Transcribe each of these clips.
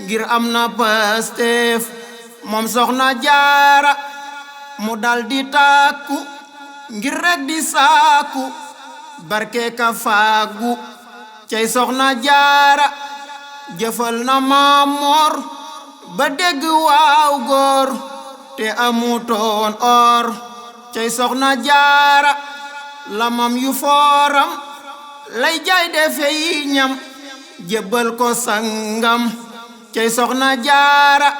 ngir am na Pastef moom soxna jaara mu dal di tàkku ngir rek di saaku barke ka faagu cey soxna jaara jëfal na Maamoor ba dégg waaw góor te amutoon or cey soxna jaara lamam yu fooram lay jaay defey ñam jébbal ko sangam cey soxna jaara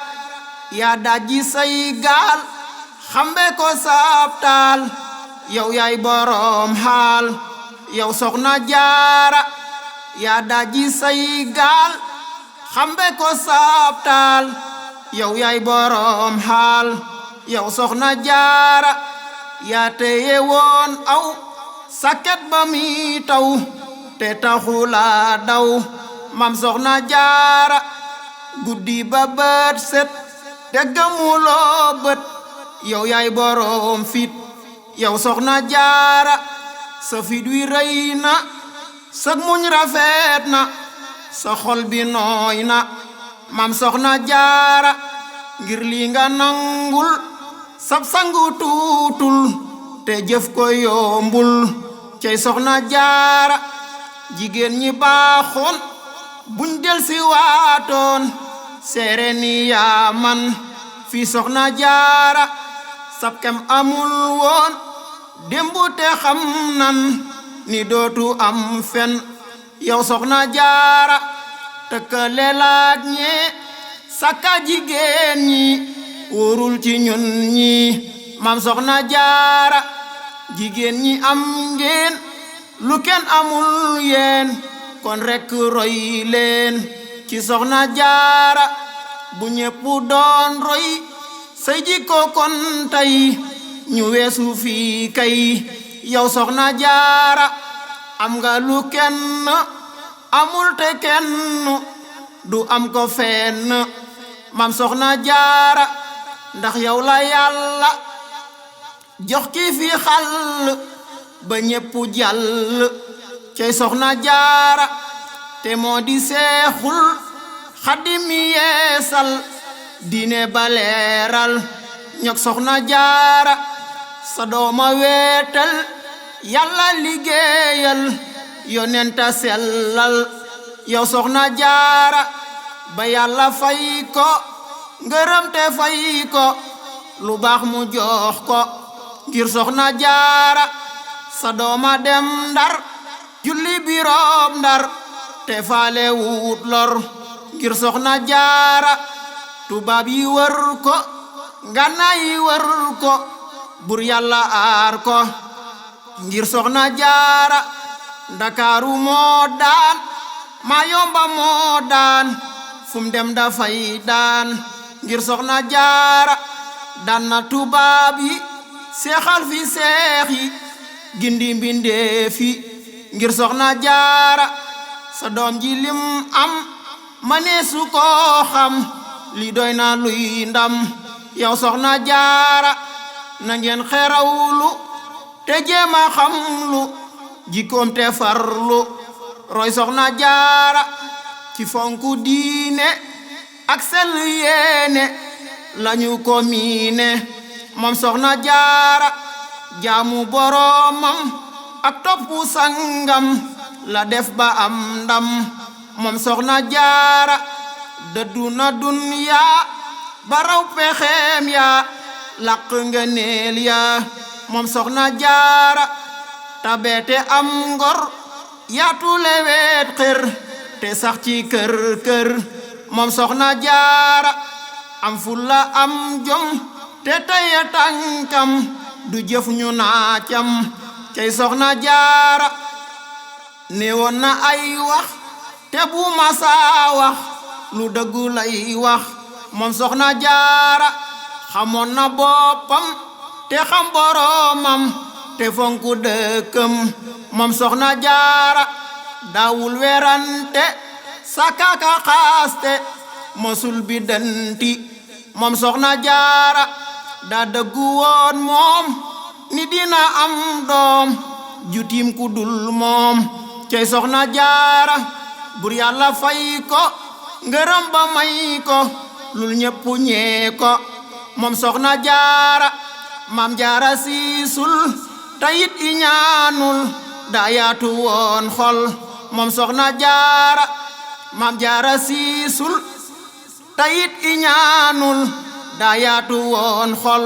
yaa dajji say gaal xambe ko saabtaal yow yaay boroom xaal yow soxna jaara yaa dajji say gaal xambe ko saabtaal yow yaay boroom xaal yow soxna jaara yaa teye woon aw saket ba mi taw te taxula daw mam soxna jaara guddi ba bët set te gëmuloo bët yow yaay boroom fit yow soxna jaara sa fit wi rëy na sag muñ rafet na sa xol bi nooy na mam soxna jaara ngir li nga nangul sab sangu tuutul te jëf ko yombul cey soxna jaara jigéen ñi baaxoon buñ del si waatoon seere ni yaa man fi soxna jaara sab kem amul woon démbu te xam nan ni dootu am fen yow soxna jaara tëkkale laak ñee sakka jigéen ñi wóorul ci ñun ñi mam soxna jaara jigéen ñi am ngeen lu kenn amul yeen kon rekk roy leen ci soxna jaara bu ñépp doon roy say jikko kon tey ñu weesu fii kay yow soxna jaara am nga lu kenn amul te kenn du am ko fenn mam soxna jaara ndax yow la yàlla jox ki fi xal ba ñépp jàll cey soxna jaara te moo di seexul xadim yeesal diine baleeral ñok soxna jaara sa dooma weetal yàlla liggéeyal yonenta sellal yow soxna jaara ba yàlla fay ko ngërëm te fay ko lu baax mu jox ko ngir soxna jaara sa dooma dem ndar julli biroob ndar te faale wut lor ngir soxna jaara tubaab yi wër ko ngànnaay yi wër ko bur yàlla aar ko ngir soxna jaara ndakaaru moo daan maa yomba moo daan fum dem dafay daan ngir soxna jaara daan na tubaab yi seexal fi seex yi gindi mbindeef yi ngir soxna jaara sa doom ji lim am maneesu koo xam li doy na luy ndam yow soxna jaara na ngeen xerawlu te jéema xamlu jikkoom te farlu roy soxna jaara ci fonku diine ak sell yéene lañu ko miine moom soxna jaara jaamu boroomam ak toppu sangam la def ba am ndam moom soxna jaara dëddu na dunya baraw pexeem ya laq ngëneel ya moom soxna jaara tabeete am ngor yaatu lewet xër te sax ci kër kër moom soxna jaara am fulla am jom te teye tànkam du jëf ñu naacam cey soxna jaara newoon na ay wax te bu masaa wax lu dëggu lay wax moom soxna jaara xamoon na boppam te xam boroomam te fonku dëkkam moom soxna jaara daawul werante sakaka xaaste mosul bi danti moom soxna jaara daa dëggu woon moom ni dina am doom jutim ku dul moom cey soxna jaara bur yàlla fay ko ngërëm ba may ko lul ñépp ñee ko moom soxna jaara maam jaara siisul tayit i ñaanul daa yaatu woon xol moom soxna jaara maam jaara siisul tayit i ñaanul daa yaatu woon xol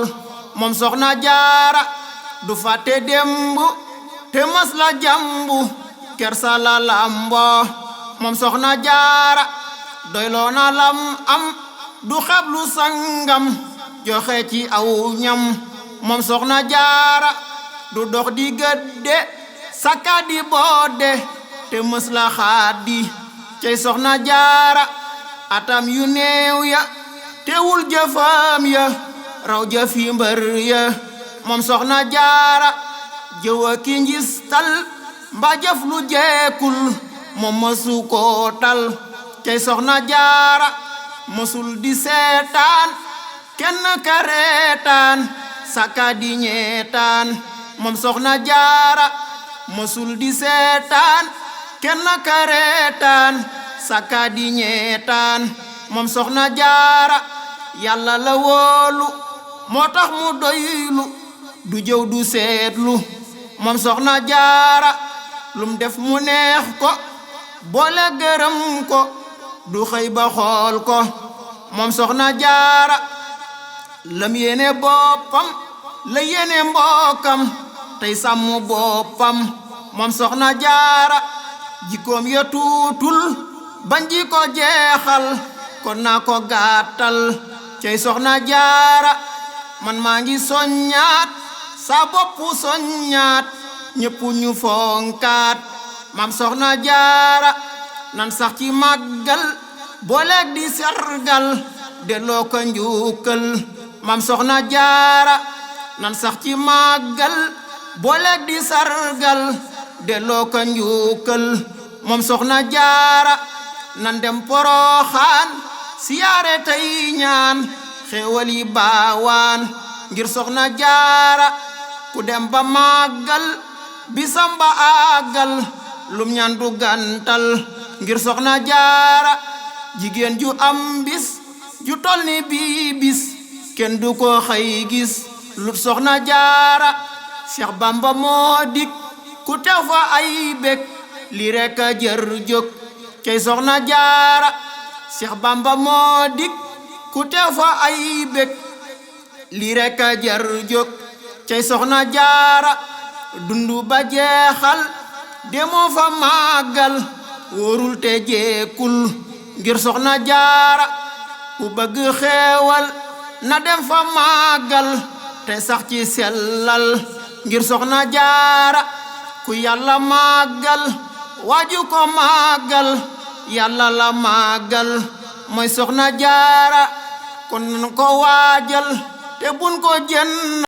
moom soxna jaara du fàtte démb te mas la jàmbu kersa la lambo moom soxna jaara doyloo na lam am du xeblu sangam joxe ci aw ñam moom soxna jaara du dox di gëdde sakka di boode te mës la xaadi cey soxna jaara atam yu néew ya teewul jëfam ya raw jëfi mbër ya moom soxna jaara jëwa ki njistal mba jëf lu jeekul moom mësu koo tal cey soxna jaara mësul di seetaan kenn ka reetaan sakka di ñeetaan moom soxna jaara mësul di seetaan kenn ka reetaan sakka di ñeetaan moom soxna jaara yàlla la wóolu moo tax mu doylu du jëw du seetlu moom soxna jaara lum def mu neex ko boole gërëm ko du xëy ba xool ko moom soxna jaara lam yéene boppam la yéene mbokkam tey sàmm boppam moom soxna jaara jikkoom ya tuutul bañ ji ko jeexal kon naa ko gàttal cey soxna jaara man maa ngi soññaat sa boppu soññaat ñépp ñu fonkaat maam soxna jaara nan sax ci màggal booleeg di sargal delloo ko njukkal maam soxna jaara nan sax ci màggal booleeg di sargal delloo ko njukkal moom soxna jaara nan dem poroxaan siyaare tey ñaan xéewal yi baawaan ngir soxna jaara ku dem ba màggal bisam ba àggal lum ñaan du gantal ngir soxna jaara jigéen ju am bis ju tol ni bii bis kenn du ko xëy gis lut soxna jaara Seex Bamba moo dik ku teew fa ay bég li rekk a jër jóg cey soxna jaara Seex Bamba moo dik ku teew fa ay bég li rekk a jër jóg cey soxna jaara dundu ba jeexal demoo fa màggal wóorul te jeekul ngir soxna jaara ku bëgg xeewal na dem fa màggal te sax ci sellal ngir soxna jaara ku yàlla màggal waaju ko màggal yàlla la màggal mooy soxna jaara kon ko waajal te bun ko jën